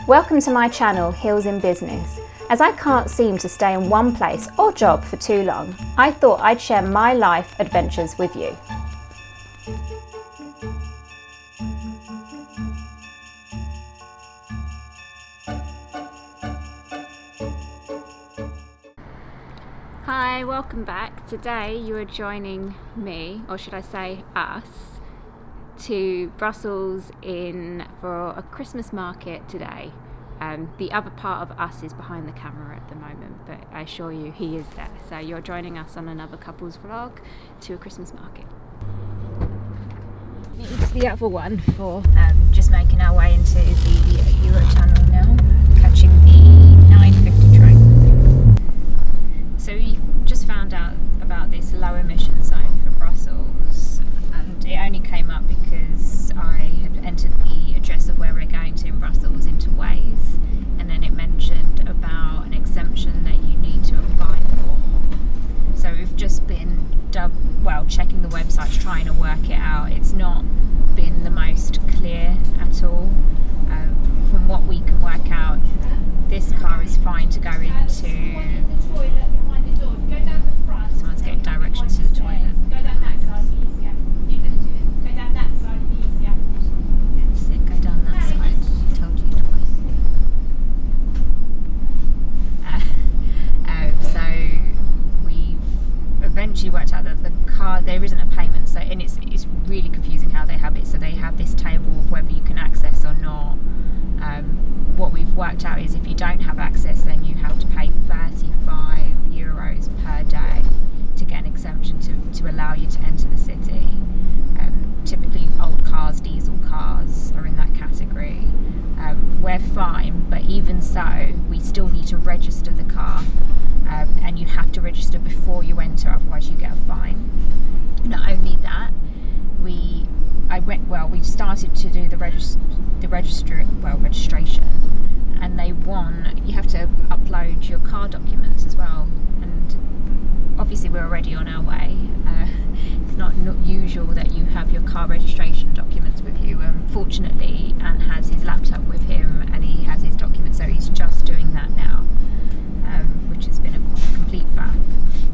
Welcome to my channel, Heels in Business. As I can't seem to stay in one place or job for too long, I thought I'd share my life adventures with you. Hi, welcome back. Today you are joining me, or should I say us, to Brussels for a Christmas market today. The other part of us is behind the camera at the moment, but I assure you he is there. So you're joining us on another couple's vlog to a Christmas market. It's the other one for just making our way into the Eurotunnel now, catching the 9:50 train. So we just found out about this low emission zone for Brussels, and it only came up because I had entered the address of where we're going to in Brussels into Waze, and then it mentioned about an exemption that you need to apply for. So we've just been checking the websites, trying to work it out. It's not been the most clear at all. From what we can work out, this car is fine to go into. Someone's getting directions to the toilet. Go down that side. I told you twice. So we've eventually worked out that the car, there isn't a payment. So, and it's really confusing how they have it. So they have this table of whether you can access or not. What we've worked out is if you don't have access, then you have to pay €35 per day to get an exemption to allow you to enter the city. Typically old cars, diesel cars are in that category. We're fine, but even so, we still need to register the car, and you have to register before you enter, otherwise you get a fine. Not only that, we started to do the registration, and you have to upload your car documents as well, and obviously we're already on our way. It's not usual that you have your car registration documents with you. Fortunately, Anne has his laptop with him and he has his documents, so he's just doing that now, which has been a complete faff.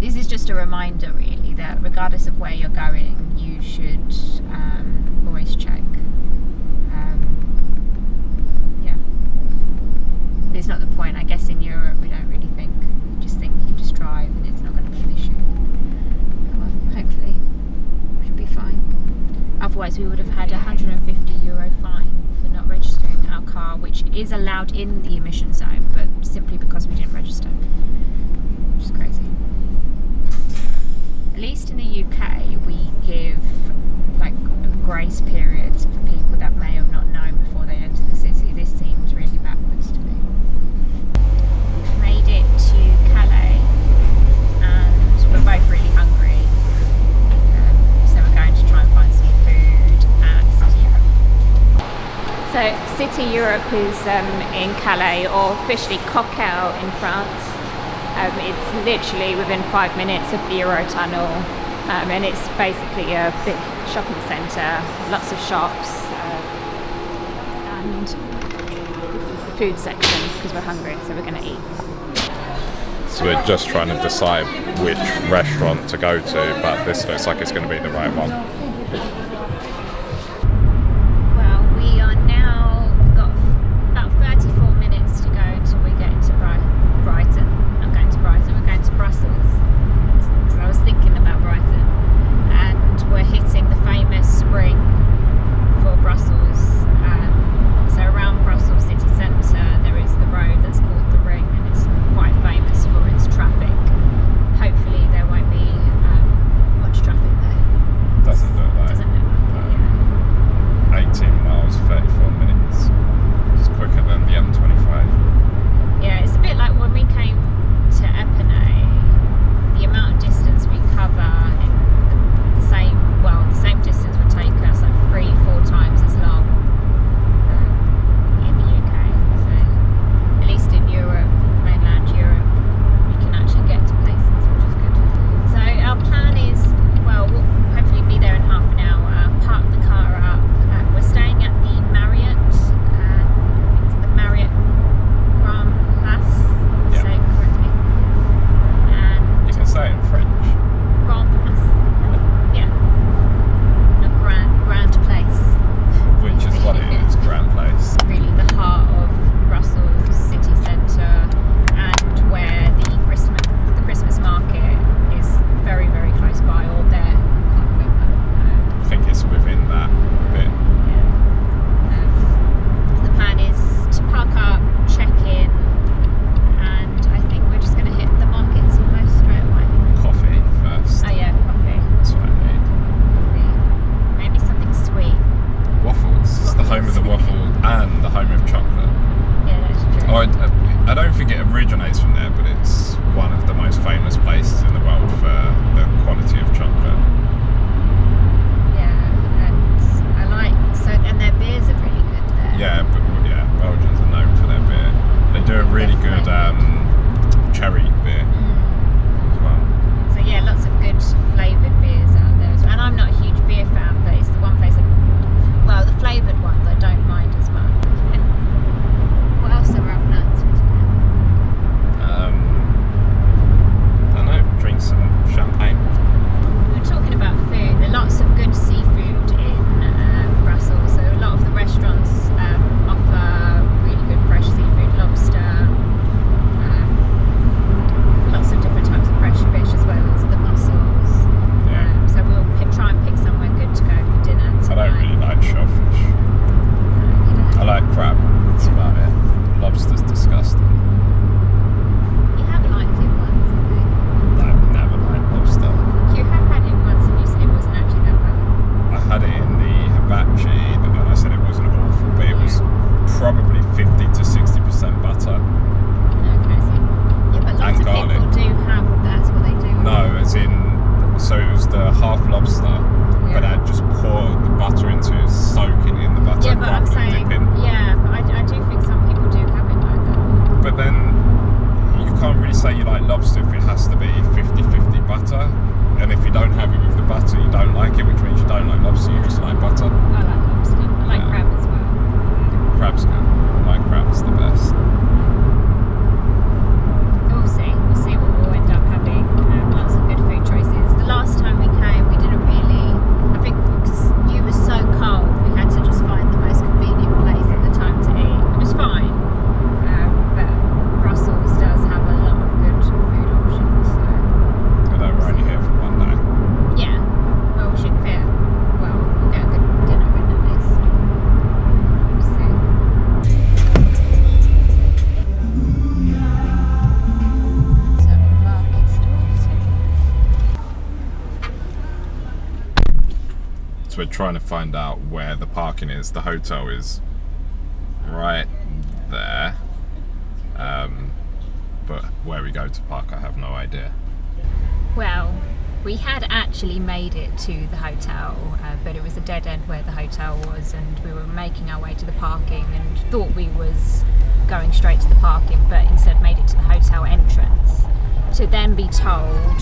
This is just a reminder really that regardless of where you're going, you should always check. It's not the point. I guess in Europe we don't really think. We just think you can just drive and it's not going to be an issue. Well, hopefully we should be fine. Otherwise we would have had a €150 fine for not registering our car, which is allowed in the emission zone, but simply because we didn't register. Which is crazy. At least in the UK we give like grace periods for people that may have not known before they enter the city. This seems really backwards to me. Made it to Calais and we're both really hungry, so we're going to try and find some food at City Europe. So City Europe is in Calais, or officially Coquel in France. It's literally within 5 minutes of the Eurotunnel, and it's basically a big shopping centre, lots of shops, and this is the food section because we're hungry, so we're going to eat. So we're just trying to decide which restaurant to go to, but this looks like it's going to be the right one. Well, we are now got about 34 minutes to go until we get into Brighton. I'm going to Brighton, we're going to Brussels. So I was thinking about Brighton, and we're hitting the famous spring for Brussels. So around Brussels city centre there is the road that's called the Ring, and it's quite famous for its traffic. Hopefully there won't be much traffic there. Doesn't I don't think it originates from there, but it's one of the most famous places in the world for the quality of chocolate. Yeah, and I like and their beers are pretty good there. Yeah, but Belgians are known for their beer. They do a really good cherry beer as well. So yeah, lots of good flavoured beers out there as well. And I'm not a huge beer fan, but it's the one place the flavoured ones I don't mind as much. And what else are our plans for today? I don't know, drink some champagne. We were talking about food. There are lots of good seafood in Brussels. So a lot of the restaurants offer really good fresh seafood, lobster, lots of different types of fresh fish as well as the mussels. Yeah. So we'll try and pick somewhere good to go for dinner tonight. I don't really like shellfish. I like crab. That's about it. Lobster's disgusting. You have liked it once, I think. I've never liked lobster. You have had it once and you said it wasn't actually that bad. I had it in the hibachi, and I said it wasn't awful, but it was probably 50 to 60% butter. Okay, yeah, but lots And of garlic. people do have, that's what they do. No, as in, so it was the half lobster, but I'd just poured the butter into it, soak it in the butter, Yeah, but I'm rather than saying, dip in. yeah, but I do think some people do have it like that. But then you can't really say you like lobster if it has to be 50-50 butter. And if you don't have it with the butter, you don't like it, which means you don't like lobster, you just like butter. I like lobster. I like Yeah. crab as well. Crab's good. My crab's the best. We'll see. We'll see what we'll end up having. Lots of good food choices. The last time we came, we didn't really. I think because you were so cold, we had to just find the most convenient place at the time to eat. It was fine, but Brussels does have a lot of good food options. So Although we're only here for one day. yeah, well, we should fit. Well, we'll get a good dinner in at least. We'll see. So market stalls. So we're trying to find out where the parking is. The hotel is right there. But where we go to park, I have no idea. Well, we had actually made it to the hotel, but it was a dead end where the hotel was, and we were making our way to the parking and thought we was going straight to the parking, but instead made it to the hotel entrance, to then be told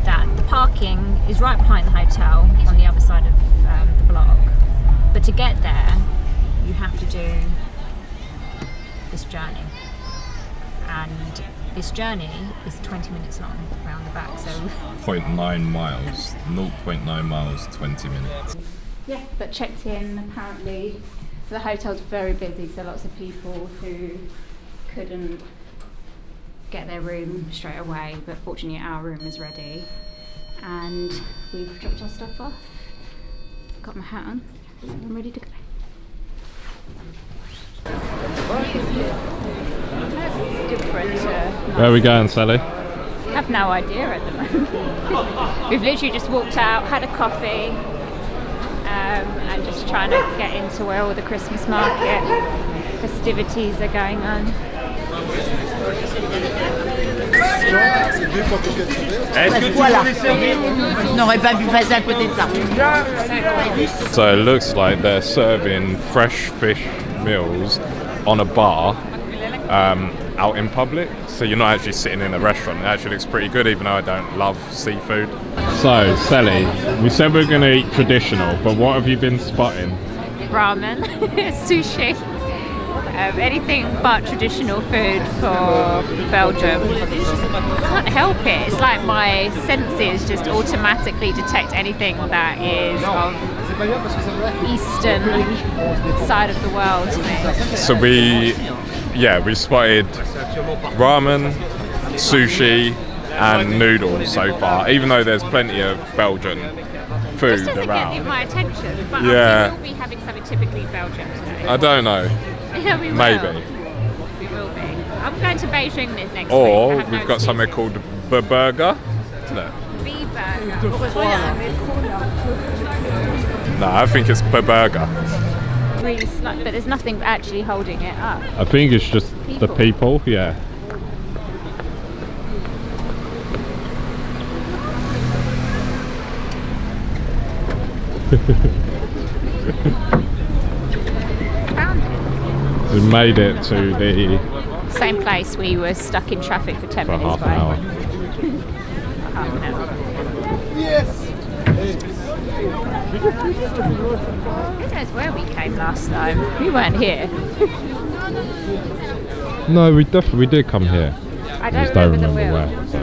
that the parking is right behind the hotel on the other side of the block, but to get there you have to do this journey. And this journey is 20 minutes long around the back, so 0.9 miles, 0.9 miles, 20 minutes. yeah, but checked in apparently. So the hotel's very busy, so lots of people who couldn't get their room straight away, but fortunately our room is ready. And we've dropped our stuff off, got my hat on, so I'm ready to go. Different. Where are we going, Sally? I have no idea at the moment. We've literally just walked out, had a coffee, and just trying to get into where all the Christmas market festivities are going on. N'aurait pas pu passer à côté de ça. So it looks like they're serving fresh fish meals on a bar out in public. So you're not actually sitting in a restaurant. It actually looks pretty good, even though I don't love seafood. So, Sally, we said we were going to eat traditional, but what have you been spotting? Ramen, sushi, anything but traditional food for Belgium. I can't help it. It's like my senses just automatically detect anything that is of eastern side of the world to me. So we spotted ramen, sushi and noodles so far, even though there's plenty of Belgian food This doesn't around. get my attention, but Yeah. we will be having something typically Belgian today. I don't know, Yeah, we will. maybe. We will be. I'm going to Beijing next week. I Or have no we've got excuse. something called the burger. No, B-burger. I think it's the burger. really but there's nothing actually holding it up. I think it's just the people, yeah. Found it. We made it to the Same place we were stuck in traffic for 10 for minutes half an hour. Half an hour. Who knows where we came last time? We weren't here. No, we did come here. I don't Just remember the wheel. where. So.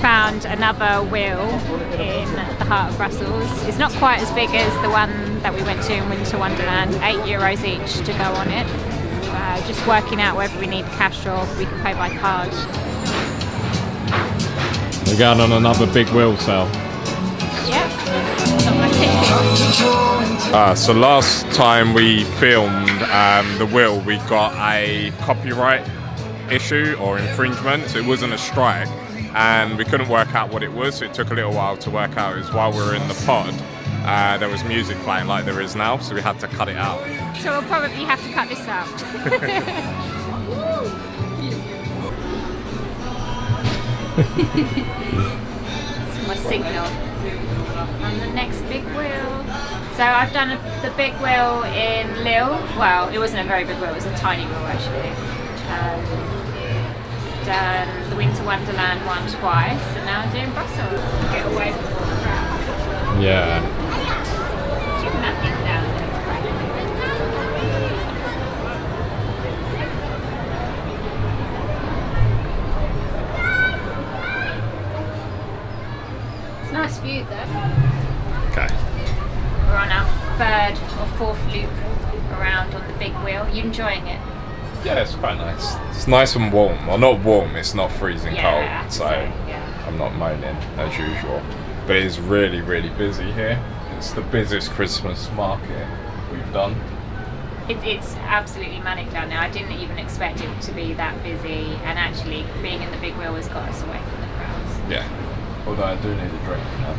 Found another wheel in the heart of Brussels. It's not quite as big as the one that we went to in Winter Wonderland. €8 each to go on it. Just working out whether we need cash or if we can pay by card. We're going on another big wheel sale. Yeah. Not my ticket. So last time we filmed the wheel, we got a copyright issue or infringement. So it wasn't a strike, and we couldn't work out what it was. So it took a little while to work out. It was while we were in the pod. There was music playing like there is now, so we had to cut it out. So we'll probably have to cut this out. It's my signal. And the next big wheel. So I've done the big wheel in Lille. Well, it wasn't a very big wheel, it was a tiny wheel actually. Done the Winter Wonderland one twice, and now I'm doing Brussels. Get away from all the crowd. Yeah. Nothing down there. It's a nice view though. Okay. We're on our third or fourth loop around on the big wheel. You enjoying it? Yeah, it's quite nice. It's nice and warm. Well, not warm, it's not freezing Yeah, cold, so yeah. I'm not moaning as usual. But it is really, really busy here. It's the busiest Christmas market we've done. It's absolutely manic down there. I didn't even expect it to be that busy, and actually being in the big wheel has got us away from the crowds. Yeah. Although I do need a drink now.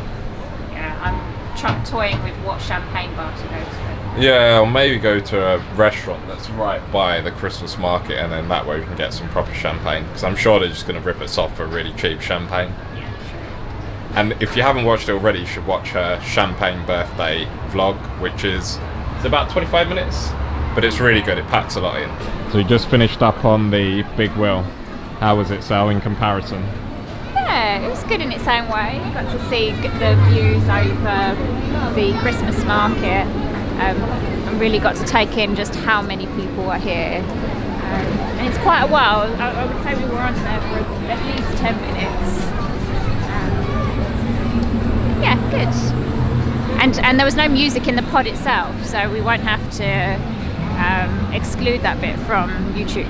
Yeah, I'm toying with what champagne bar to go to. Yeah, or maybe go to a restaurant that's right by the Christmas market, and then that way we can get some proper champagne. Because I'm sure they're just going to rip us off for really cheap champagne. Yeah, sure. And if you haven't watched it already, you should watch her champagne birthday vlog, which is it's about 25 minutes, but it's really good. It packs a lot in. So you just finished up on the big wheel. How was it, Sal, in comparison? Yeah, it was good in its own way. Got to see the views over the Christmas market. And really got to take in just how many people are here. And it's quite a while. I would say we were on there for at least 10 minutes. Yeah, good. And there was no music in the pod itself, so we won't have to exclude that bit from YouTube.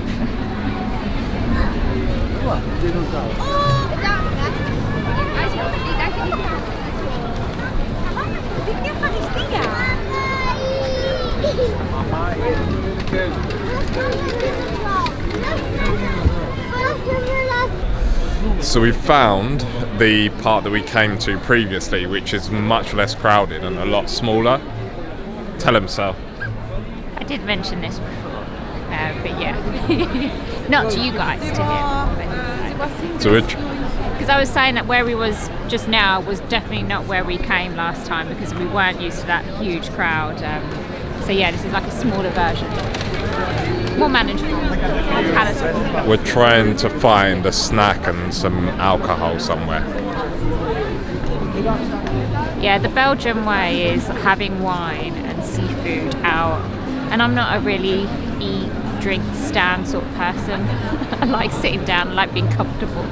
So we found the part that we came to previously, which is much less crowded and a lot smaller. Tell him, Sal. I did mention this before, but yeah, not to you guys, to him. To which? Because I was saying that where we was just now was definitely not where we came last time, because we weren't used to that huge crowd. So yeah, this is like a smaller version, more manageable, more palatable. We're trying to find a snack and some alcohol somewhere. Yeah, the Belgian way is having wine and seafood out, and I'm not a really eat, drink, stand sort of person. I like sitting down, I like being comfortable.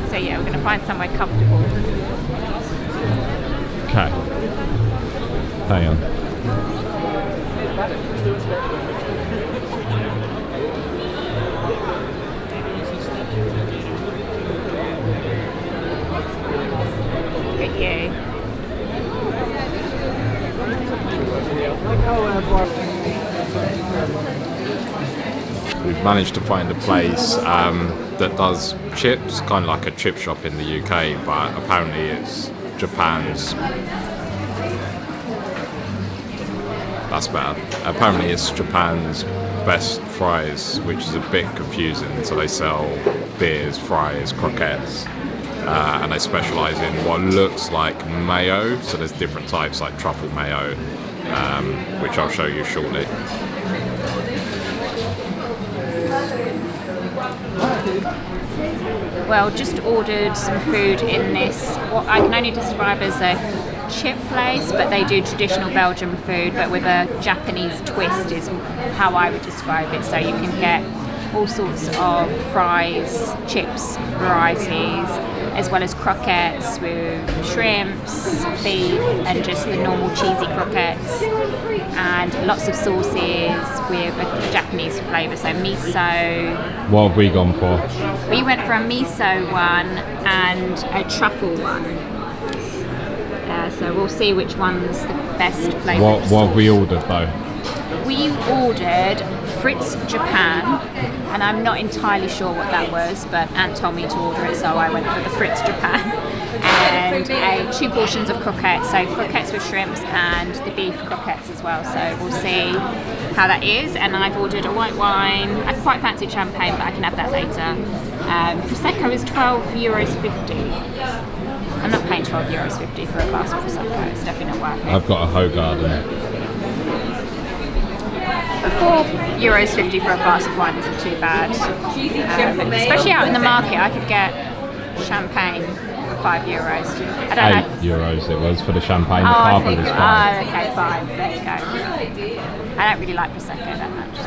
So yeah, we're going to find somewhere comfortable. Okay. Hang on. Good you. We've managed to find a place that does chips, kind of like a chip shop in the UK, but apparently it's Japan's. That's better. Apparently it's Japan's best fries, which is a bit confusing. So they sell beers, fries, croquettes, and they specialise in what looks like mayo. So there's different types like truffle mayo, which I'll show you shortly. Well, just ordered some food in this, what I can only describe as a chip place, but they do traditional Belgian food, but with a Japanese twist is how I would describe it. So you can get all sorts of fries, chips, varieties, as well as croquettes with shrimps, beef, and just the normal cheesy croquettes, and lots of sauces with a Japanese flavour, so miso. What have we gone for? We went for a miso one and a truffle one. So we'll see which one's the best flavour. What have we ordered though? We ordered Fritz Japan, and I'm not entirely sure what that was, but Ant told me to order it, so I went for the Fritz Japan. And 2 portions of croquettes, so croquettes with shrimps and the beef croquettes as well. So we'll see how that is. And I've ordered a white wine. I quite fancy champagne, but I can have that later. Prosecco is €12.50. I'm not paying €12.50 for a glass of Prosecco. It's definitely not worth it. I've got a Hoegaarden. But €4.50 for a glass of wine isn't too bad. Especially out in the market, I could get champagne for €5. I don't know. €8 it was for the champagne. The I carbon think, was fine. okay, fine. There you go. I don't really like Prosecco that much.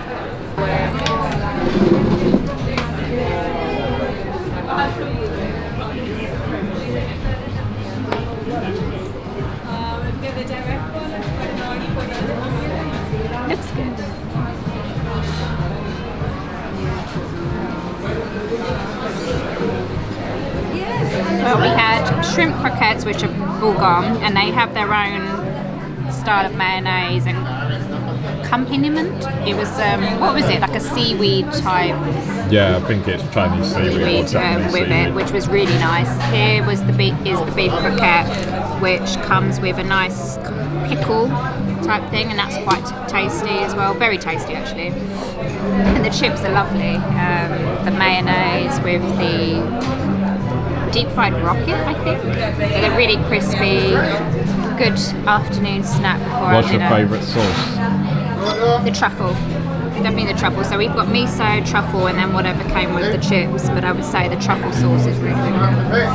Looks good. Well, we had shrimp croquettes, which are all gone, and they have their own style of mayonnaise and accompaniment. It was, what was it, like a seaweed type? Yeah, I think it's Chinese seaweed with seaweed. it, which was really nice. Here was the beef croquette, which comes with a nice pickle type thing, and that's quite tasty as well. Very tasty actually. And the chips are lovely. The mayonnaise with the deep fried rocket, I think. So they're really crispy. Good afternoon snack before What's dinner. your favourite sauce? The truffle. Definitely the truffle. So we've got miso, truffle, and then whatever came with the chips. But I would say the truffle sauce is really, really good.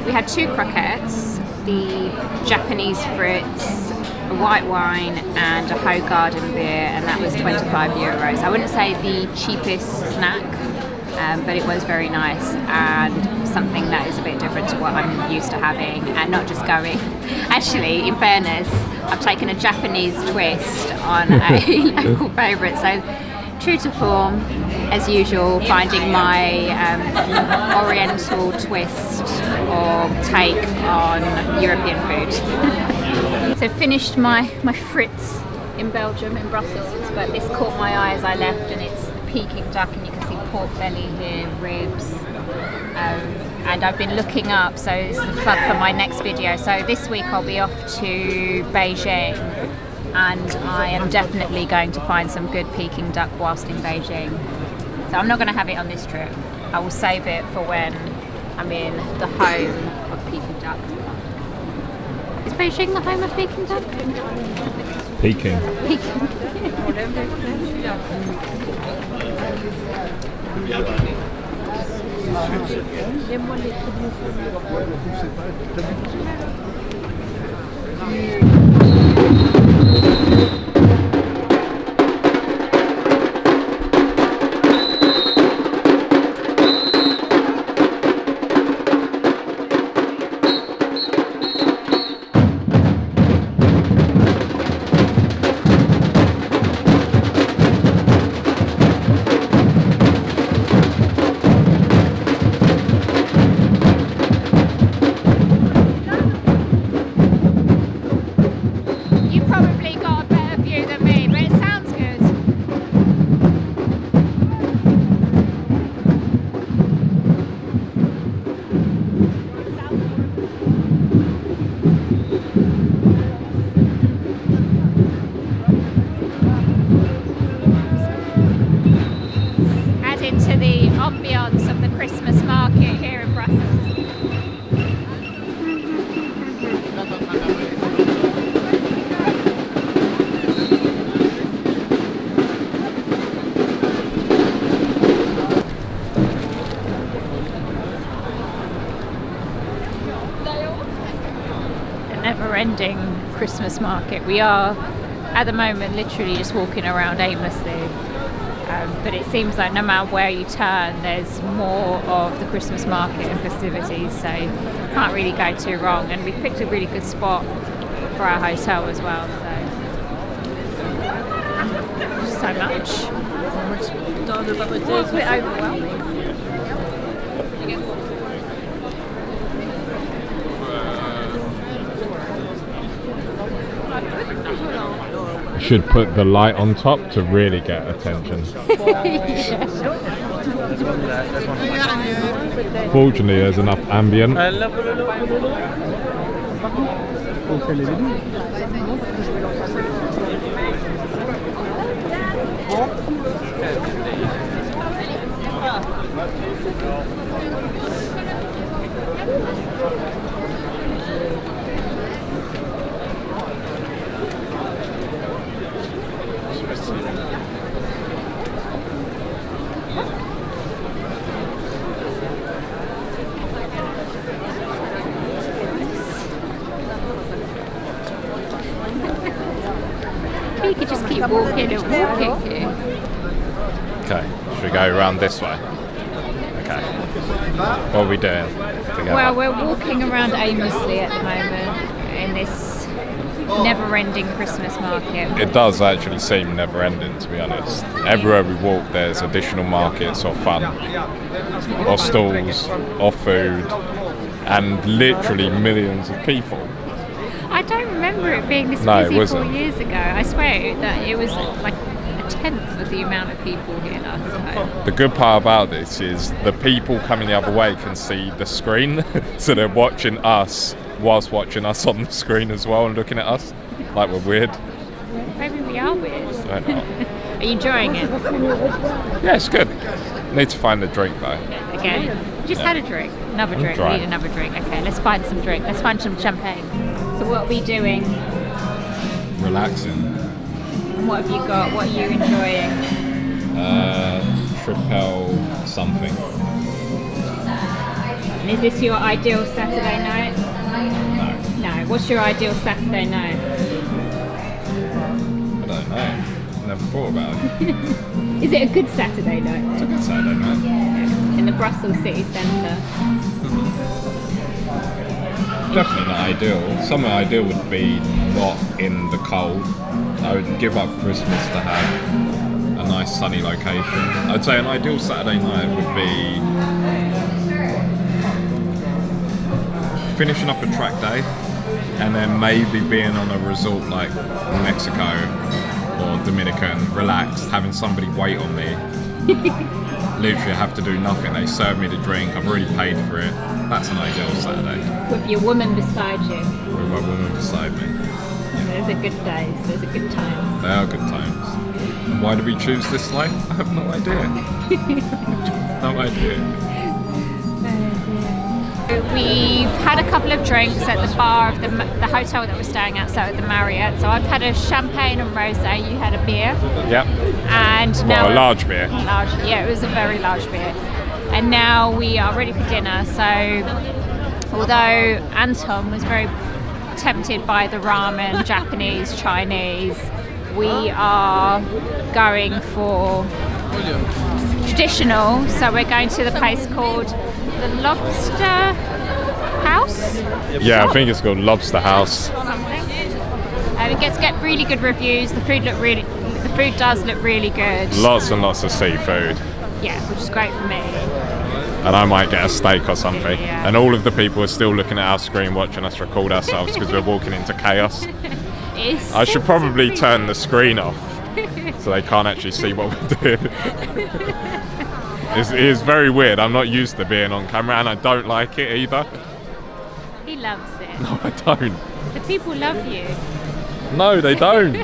We had 2 croquettes, the Japanese Fritz, a white wine, and a Hoegaarden beer, and that was €25. I wouldn't say the cheapest snack, but it was very nice and something that is a bit different to what I'm used to having, and not just going. Actually, in fairness, I've taken a Japanese twist on a local favourite, so true to form, as usual, finding my oriental twist or take on European food. So finished my Fritz in Belgium, in Brussels, but this caught my eye as I left, and it's the Peking duck, and you can see pork belly here, ribs, and I've been looking up, so this is a plug for my next video. So this week I'll be off to Beijing, and I am definitely going to find some good Peking duck whilst in Beijing. So I'm not going to have it on this trip. I will save it for when I'm in the home of Peking duck. Is Beijing the home of Peking duck? Peking. ambience of the Christmas market here in Brussels. The never-ending Christmas market. We are at the moment literally just walking around aimlessly. But it seems like no matter where you turn, there's more of the Christmas market and festivities, so can't really go too wrong. And we picked a really good spot for our hotel as well, so much. It's a bit overwhelming. Should put the light on top to really get attention. Fortunately, there's enough ambient. You could just keep walking and walking here. Okay, should we go around this way? Okay. What are we doing? Together? Well, we're walking around aimlessly at the moment in this never-ending Christmas market. It does actually seem never-ending, to be honest. Everywhere we walk, there's additional markets or fun, or stalls, or food, and literally millions of people. I don't remember it being this busy 4 years ago. I swear that it was like a tenth of the amount of people here last time. The good part about this is the people coming the other way can see the screen, so they're watching us whilst watching us on the screen as well and looking at us like we're weird. Maybe we are weird. We're not. Are you enjoying it? Yeah, it's good. Need to find a drink though. Again, just had a drink. Another drink. We need another drink. Okay, let's find some drink. Let's find some champagne. So what are we doing? Relaxing. And what have you got? What are you enjoying? Tripel something. And is this your ideal Saturday night? No. No. What's your ideal Saturday night? I don't know. Never thought about it. Is it a good Saturday night? It's a good Saturday night. Yeah. In the Brussels city centre. Definitely not ideal. Somewhere ideal would be not in the cold. I would give up Christmas to have a nice sunny location. I'd say an ideal Saturday night would be finishing up a track day and then maybe being on a resort like Mexico or Dominican, relaxed, having somebody wait on me. Literally, I have to do nothing. They serve me the drink. I've already paid for it. That's an ideal Saturday. With your woman beside you. With my woman beside me. Those are good days. Those are good times. They are good times. And why do we choose this life? I have no idea. No idea. We've had a couple of drinks at the bar of the hotel that we're staying at, so at the Marriott. So I've had a champagne and rosé. You had a beer. Yep. And now a large beer. Large, yeah, it was a very large beer. And now we are ready for dinner. So although Anton was very tempted by the ramen, Japanese, Chinese, we are going for traditional. So we're going to the place called the Lobster House? Yeah, I think it's called Lobster House. Something. It get really good reviews. The food does look really good. Lots and lots of seafood. Yeah, which is great for me. And I might get a steak or something. Yeah. And all of the people are still looking at our screen watching us record ourselves because we're walking into chaos. I should probably turn the screen off so they can't actually see what we're doing. It is very weird. I'm not used to being on camera and I don't like it either. He loves it. No, I don't. The people love you. No, they don't.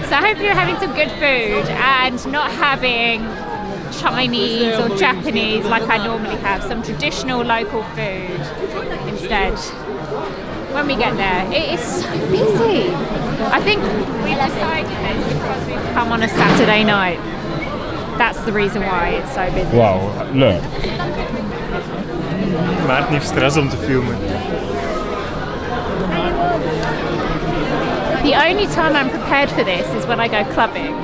So hopefully you're having some good food and not having Chinese or Japanese like I normally have. Some traditional local food instead. When we get there, it is so busy. I think we've decided that it's because we've come on a Saturday night. That's the reason why it's so busy. Well, look. Maarten heeft stress om te filmen. The only time I'm prepared for this is when I go clubbing.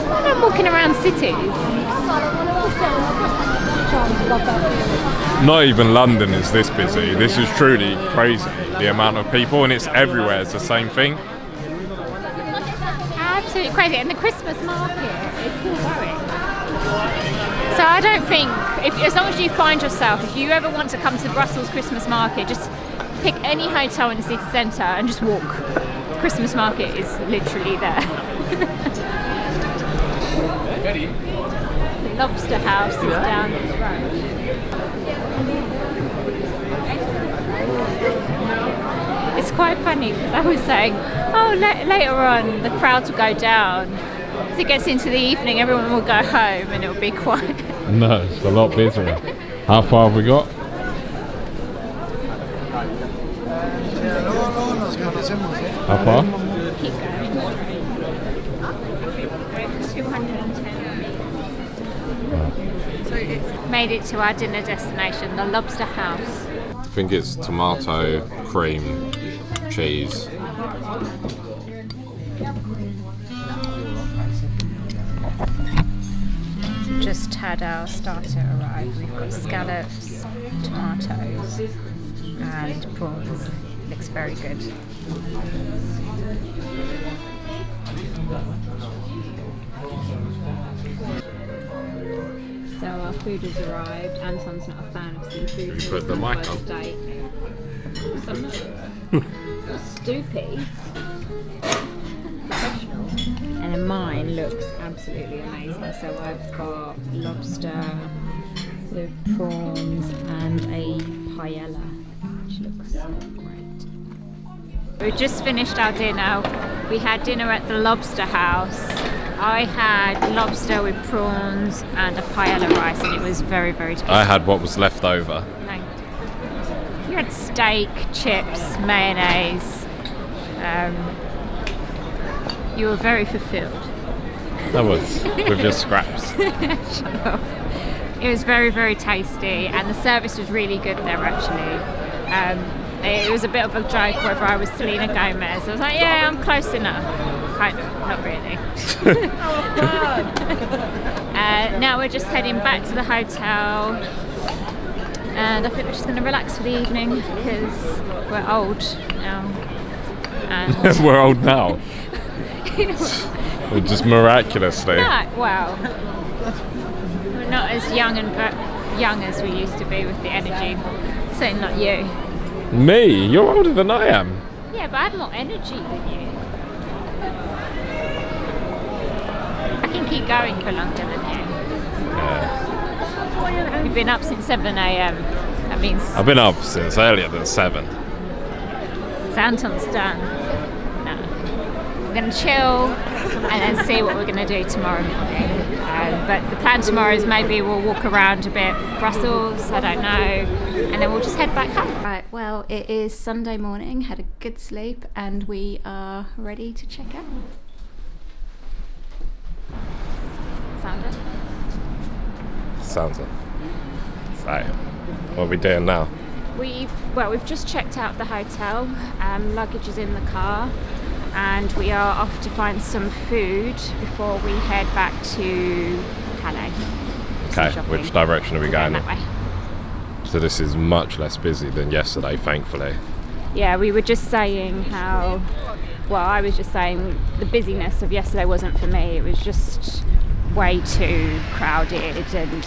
When I'm walking around cities. Not even London is this busy. This is truly crazy, the amount of people, and it's everywhere. It's the same thing. Absolutely crazy. And the Christmas market is still going. So I don't think, as long as you find yourself, if you ever want to come to Brussels Christmas market, just pick any hotel in the city centre and just walk. Christmas market is literally there. The Lobster House is down this road. It's quite funny because I was saying, later on the crowds will go down. As it gets into the evening, everyone will go home and it'll be quiet. No, it's a lot busier. How far have we got? How far? Keep going. 210. Made it to our dinner destination, the Lobster House. I think it's tomato, cream, cheese. Just had our starter arrive. We've got scallops, tomatoes, and prawns. Looks very good. So our food has arrived. Anton's not a fan of seafood. You put the mic on. Steak. Stoopy. Professional. And then mine looks absolutely amazing. So I've got lobster with prawns and a paella, which looks great. We just finished our dinner. We had dinner at the Lobster House. I had lobster with prawns and a paella rice, and it was very, very tasty. I had what was left over. No. You had steak, chips, mayonnaise. You were very fulfilled. That was with your scraps. Shut up. It was very, very tasty, and the service was really good there actually. It was a bit of a joke whether I was Selena Gomez. I was like, yeah, I'm close enough. Kind of, not really. Now we're just heading back to the hotel, and I think we're just going to relax for the evening because we're old now. And We're old now. Or just miraculously. no, well, we're not as young as we used to be with the energy. Certainly not you. Me? You're older than I am. Yeah, but I have more energy than you. I can keep going for longer than you. Yeah. You've been up since 7 a.m. That means I've been up since earlier than 7. Anton's done. No. We're going to chill and then see what we're going to do tomorrow morning. But the plan tomorrow is maybe we'll walk around a bit Brussels, I don't know, and then we'll just head back home. Right, well, it is Sunday morning, had a good sleep, and we are ready to check out. Sound it? Sounds it. So, what are we doing now? We've just checked out the hotel. Luggage is in the car, and we are off to find some food before we head back to Calais. Okay, which direction are we going that way. So this is much less busy than yesterday, thankfully. Yeah, we were just saying how, well, I was just saying the busyness of yesterday wasn't for me. It was just way too crowded, and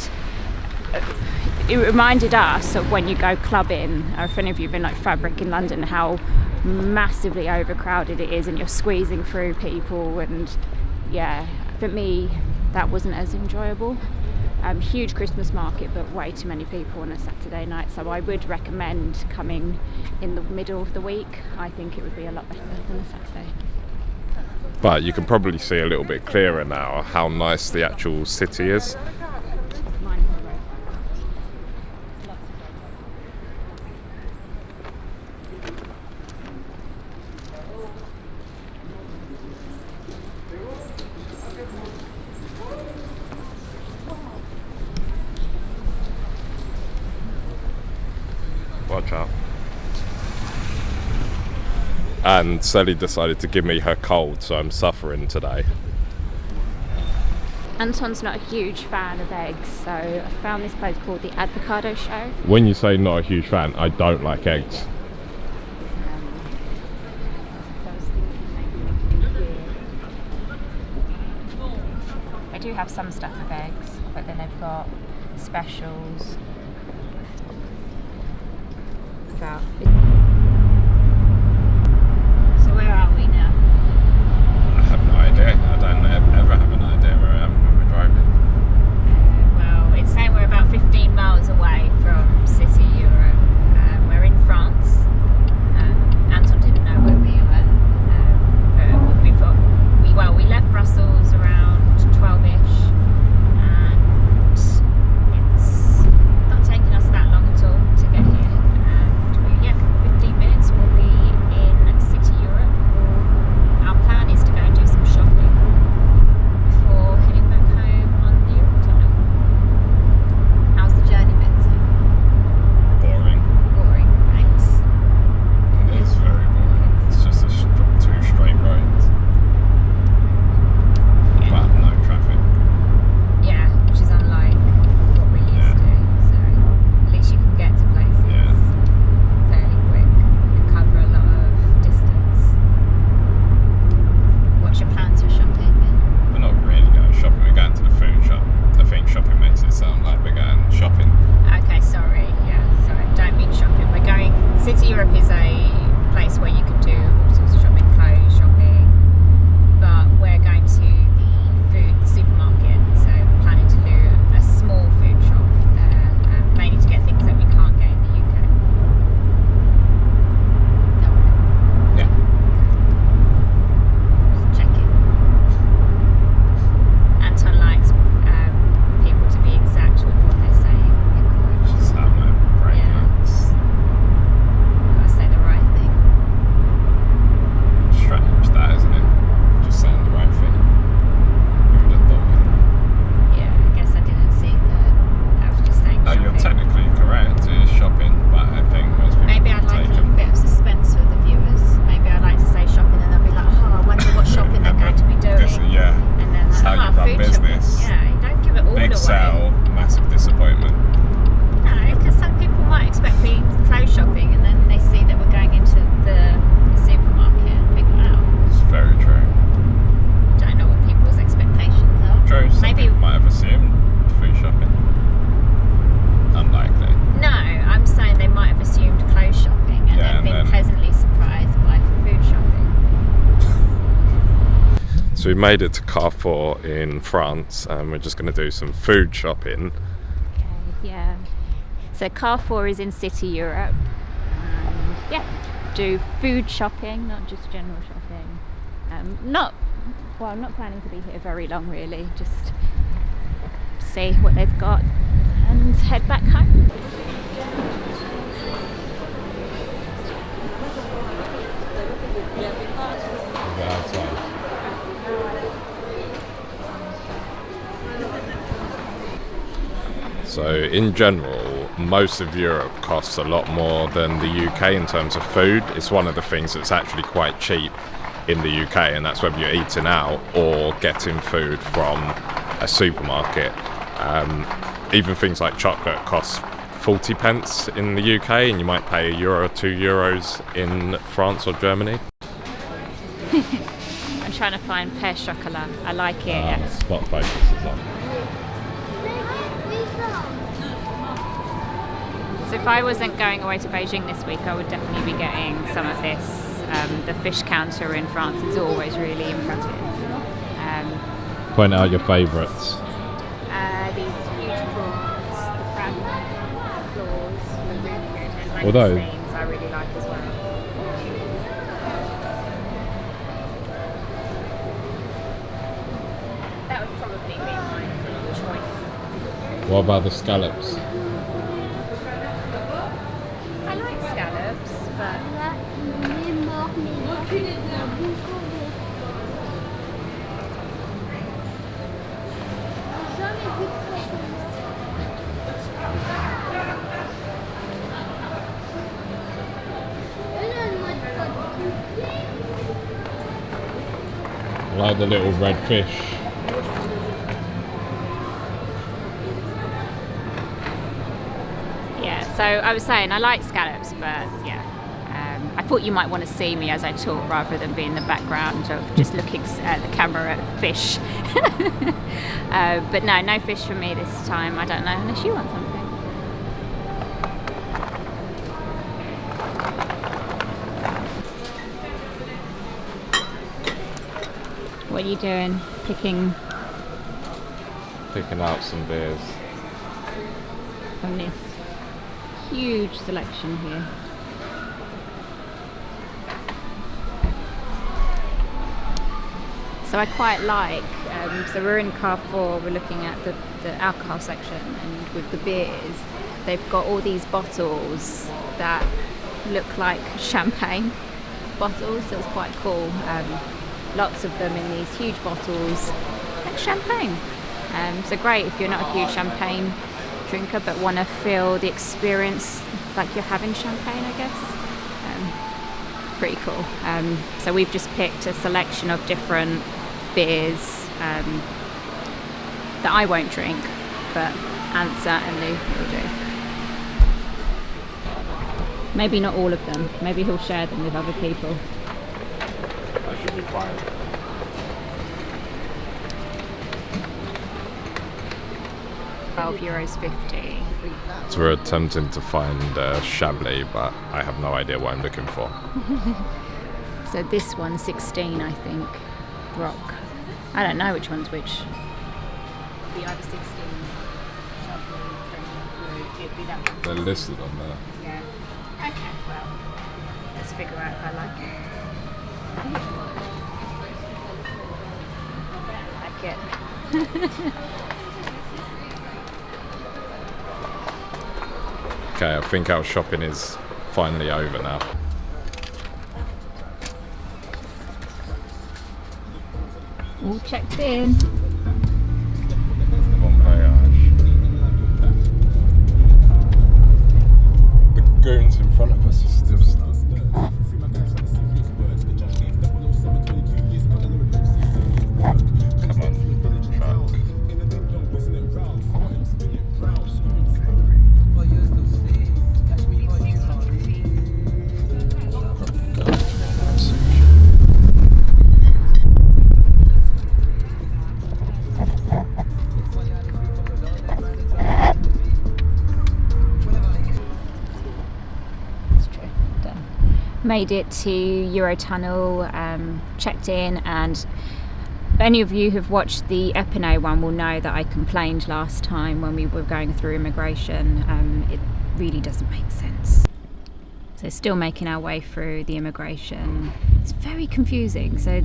it reminded us of when you go clubbing, or if any of you have been like Fabric in London, how massively overcrowded it is and you're squeezing through people, and yeah, for me that wasn't as enjoyable. Huge Christmas market, but way too many people on a Saturday night, so I would recommend coming in the middle of the week. I think it would be a lot better than a Saturday. But you can probably see a little bit clearer now how nice the actual city is. Watch out. And Sally decided to give me her cold, so I'm suffering today. Anton's not a huge fan of eggs, so I found this place called the Avocado Show. When you say not a huge fan, I don't like eggs. So I was thinking maybe we can do here. They do have some stuff with eggs, but then they've got specials. About. So where are we now? I have no idea. I don't ever have an idea where I am when we're driving. Well, it's saying we're about 15 miles away from City Europe. We're in France. Anton didn't know where we were. But we thought we left Brussels around 12ish, and it's not taking us that long at all to get here. 15 minutes we'll be in City Europe. Our plan is to go and do some shopping before heading back home on the Eurotunnel. How's the journey been? Boring. Boring, thanks. It is very boring. It's just two straight roads. Yeah. But no traffic. Yeah, which is unlike what we're used to. So at least you can get to places. Yeah. Fairly quick and cover a lot of distance. What's your plans for shopping? We're not really going shopping, we're going to the food shop. I think shopping makes it sound like we're going shopping. Okay, sorry. Yeah, sorry. Don't mean shopping. We're going. City Europe is a place where you can do all sorts of shopping, clothes shopping. But we're going to the food supermarket, so planning to do a small food shop there, mainly to get things that we can't get in the UK. Yeah. Just checking. Anton likes people to be exact with what they're saying in quotes. Just how my brain works. Gotta say the right thing. Strange that, isn't it? Just saying the right thing. Who would have thought it? Yeah, I guess I didn't see that. I was just saying No, shopping. you're technically correct, it is shopping, but I think most people Maybe I'd like a bit of suspense for the viewers. Maybe I'd like to say shopping and they'll be like, oh, I wonder what shopping they're going to be doing. Yeah, And then it's how you run food business. shopping. Yeah, you don't give it all Big away. sale, massive disappointment. No, because some people might expect me clothes shopping and then they see that we're going into the supermarket and think, wow, It's very true. don't know what people's expectations are. True, some Maybe. people might have assumed food shopping. Unlikely. No, I'm saying they might have assumed clothes shopping and Yeah, then and been then- pleasantly surprised by food shopping. So we made it to Carrefour in France and we're just going to do some food shopping. Okay, yeah. So Carrefour is in City Europe. And yeah, do food shopping, not just general shopping. I'm not planning to be here very long really, just see what they've got and head back home. So in general, most of Europe costs a lot more than the UK in terms of food. It's one of the things that's actually quite cheap in the UK, and that's whether you're eating out or getting food from a supermarket. Even things like chocolate costs 40 pence in the UK, and you might pay €1 or €2 in France or Germany. I'm trying to find pear chocolat. I like it. Spot focus is on. So if I wasn't going away to Beijing this week, I would definitely be getting some of this. The fish counter in France is always really impressive. Point out your favourites. These huge Although- langoustines I really like as well. That would probably be my choice. What about the scallops? I like scallops, but I like the little red fish. yeah. So I was saying I like scallops, but yeah. I thought you might want to see me as I talk rather than be in the background of just looking at the camera at fish. But no fish for me this time. I don't know unless you want something. What are you doing? Picking Picking out some beers. from this huge selection here. So I quite like, so we're in car 4, we're looking at the alcohol section, and with the beers, they've got all these bottles that look like champagne bottles, so it's quite cool. Lots of them in these huge bottles, like champagne. So great if you're not a huge champagne drinker but want to feel the experience like you're having champagne, I guess. Pretty cool. So we've just picked a selection of different beers that I won't drink, but Ant certainly will do. Maybe not all of them. Maybe he'll share them with other people. That should be fine. €12.50. So we're attempting to find Chablis, but I have no idea what I'm looking for. So this one's 16, I think. Rock. I don't know which one's which. The other 16. It'd be that one. They're listed on there. Yeah. Okay, well, let's figure out if I like it. I like it. Okay, I think our shopping is finally over now. All checked in. The goons in front of us are still stuck. Come on, truck. Made it to Eurotunnel, checked in, and any of you who've watched the Epinay one will know that I complained last time when we were going through immigration. It really doesn't make sense. So still making our way through the immigration. It's very confusing. So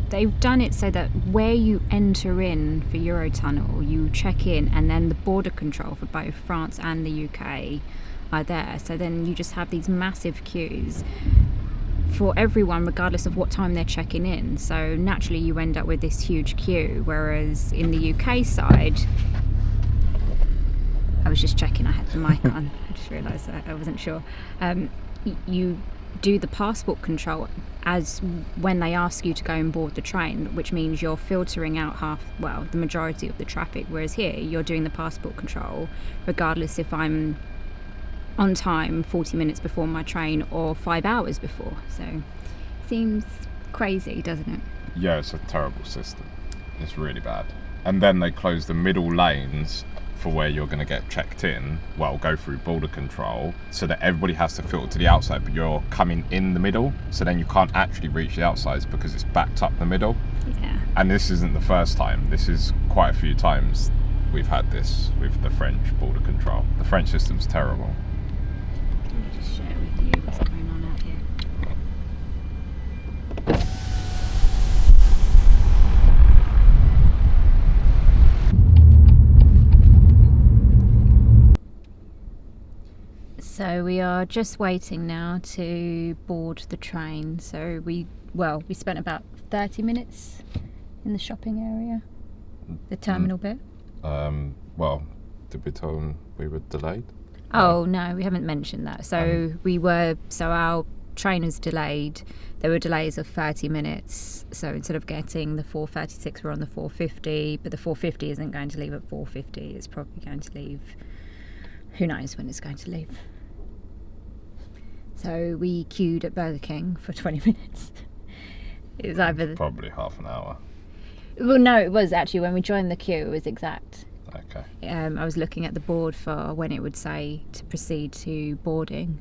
they've done it so that where you enter in for Eurotunnel, you check in, and then the border control for both France and the UK are there. So then you just have these massive queues for everyone regardless of what time they're checking in. So naturally you end up with this huge queue, whereas in the UK side, I was just checking I had the mic on. I just realised that I wasn't sure. You do the passport control as when they ask you to go and board the train, which means you're filtering out the majority of the traffic, whereas here you're doing the passport control regardless if I'm on time 40 minutes before my train or 5 hours before. So seems crazy, doesn't it? Yeah, it's a terrible system. It's really bad. And then they close the middle lanes for where you're going to get checked in, go through border control, so that everybody has to filter to the outside, but you're coming in the middle, so then you can't actually reach the outsides because it's backed up the middle. Yeah. And this isn't the first time. This is quite a few times we've had this with the French border control. The French system's terrible. What's going on out here? So we are just waiting now to board the train. So we spent about 30 minutes in the shopping area, the terminal bit. Well, did we tell them we were delayed? Oh no, we haven't mentioned that. So our train was delayed. There were delays of 30 minutes. So instead of getting the 4:36, we're on the 4:50. But the 4:50 isn't going to leave at 4:50. It's probably going to leave. Who knows when it's going to leave? So we queued at Burger King for 20 minutes. It was either probably half an hour. Well, no, it was actually when we joined the queue. It was exact. Okay. I was looking at the board for when it would say to proceed to boarding.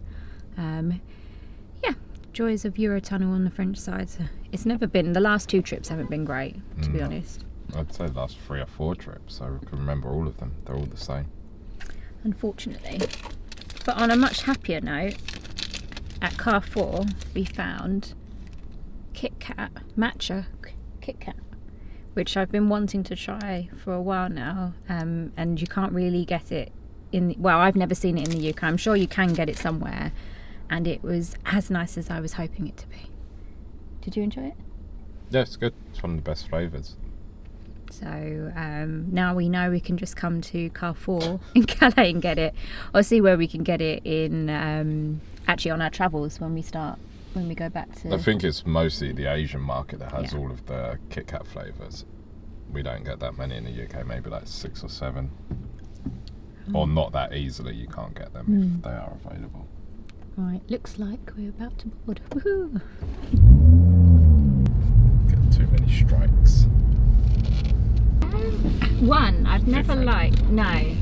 Joys of Eurotunnel on the French side. So it's never been. The last 2 trips haven't been great, to be honest. I'd say the last 3 or 4 trips. I can remember all of them. They're all the same. Unfortunately. But on a much happier note, at Carrefour we found Kit Kat, matcha Kit Kat, which I've been wanting to try for a while now, and you can't really get it I've never seen it in the UK. I'm sure you can get it somewhere, and it was as nice as I was hoping it to be. Did you enjoy it? Yeah, it's good. It's one of the best flavours. So now we know we can just come to Carrefour in Calais and get it, or see where we can get it in actually on our travels when we go back to. I think it's mostly the Asian market that has all of the Kit Kat flavours. We don't get that many in the UK, maybe like 6 or 7. Or not that easily, you can't get them if they are available. Right, looks like we're about to board. Woohoo! Get too many strikes. One, I've never liked. No.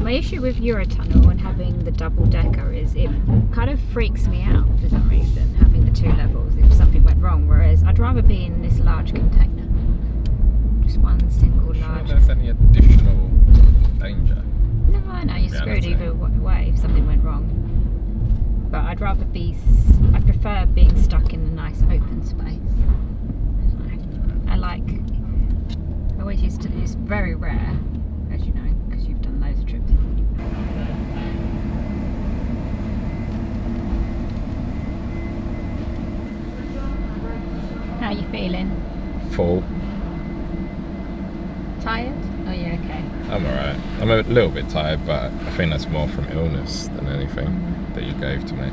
My issue with Eurotunnel and having the double decker is it kind of freaks me out for some reason, having the 2 levels if something went wrong, whereas I'd rather be in this large container. Just one single large. Sure there's any additional danger? No, you're screwed either way if something went wrong. But I prefer being stuck in a nice open space. I always used to, it's very rare, as you know, because you've done loads of trips. How are you feeling? Full. Tired? Oh, yeah, okay. I'm alright. I'm a little bit tired, but I think that's more from illness than anything that you gave to me.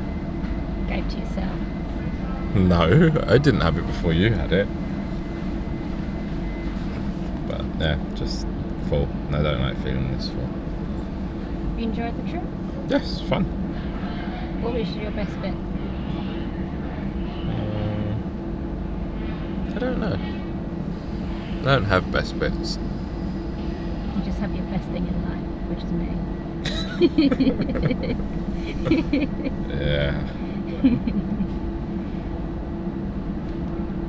Gave to yourself? No, I didn't have it before you had it. But yeah, just full. And I don't like feeling this full. You enjoyed the trip? Yes, fun. What was your best bit? I don't know. I don't have best bits. You just have your best thing in life, which is me. Yeah.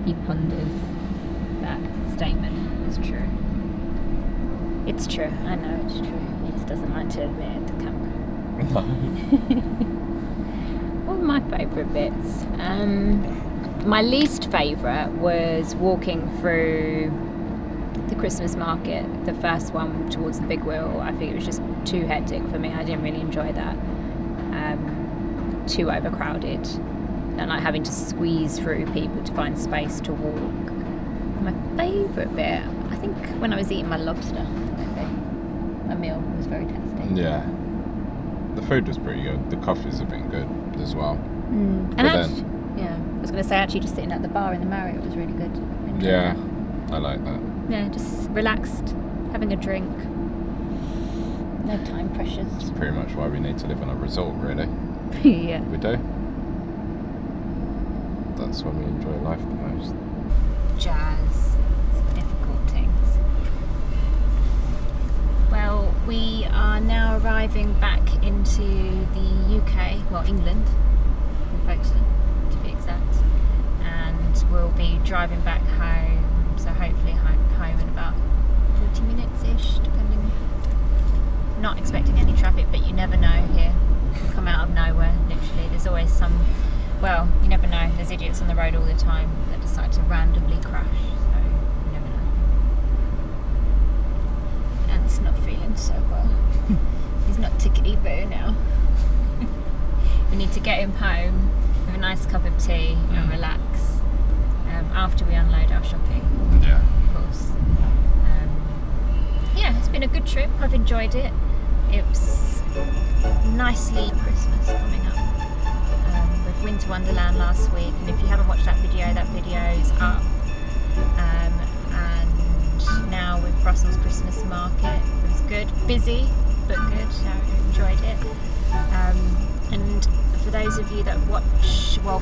He ponders that statement. It's true. It's true. I know it's true. He just doesn't like to admit it to camera. What were my favourite bits? My least favourite was walking through the Christmas market, the first one towards the big wheel. I think it was just too hectic for me. I didn't really enjoy that. Too overcrowded, and like having to squeeze through people to find space to walk. My favourite bit, I think when I was eating my lobster, my meal was very tasty. Yeah. The food was pretty good. The coffees have been good as well. And actually, I was going to say actually just sitting at the bar in the Marriott was really good. Yeah, I like that. Yeah, just relaxed, having a drink. No time pressures. It's pretty much why we need to live in a resort, really. Yeah. We do. That's when we enjoy life the most. Jazz, difficult things. Well, we are now arriving back into the UK, well, England, in Folkestone to be exact, and we'll be driving back home, so hopefully home in about 40 minutes-ish, depending. Not expecting any traffic, but you never know here. Come out of nowhere, literally. There's always there's idiots on the road all the time that decide to randomly crash. So you never know. Ant's not feeling so well. He's not tickety-boo now. We need to get him home with a nice cup of tea and relax after we unload our shopping. Yeah. Of course. Yeah, it's been a good trip. I've enjoyed it. It's nicely Christmas coming up. With Winter Wonderland last week, and if you haven't watched that video's up. And now with Brussels Christmas Market, it was good, busy but good. So I enjoyed it. And for those of you that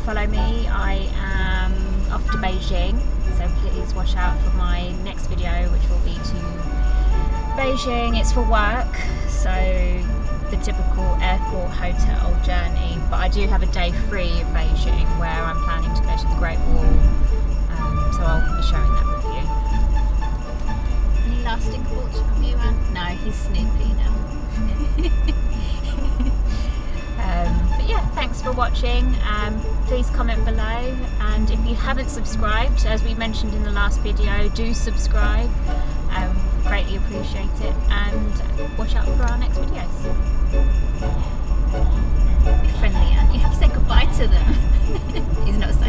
follow me, I am off to Beijing, so please watch out for my next video, which will be to Beijing. It's for work, so the typical airport hotel journey, but I do have a day free in Beijing where I'm planning to go to the Great Wall, so I'll be sharing that with you. Any lasting thoughts from you, Anne? No, he's snoopy now. But yeah, thanks for watching. Please comment below, and if you haven't subscribed, as we mentioned in the last video, do subscribe. Greatly appreciate it, and watch out for our next videos. Be friendly, aren't you? Say goodbye to them. He's not so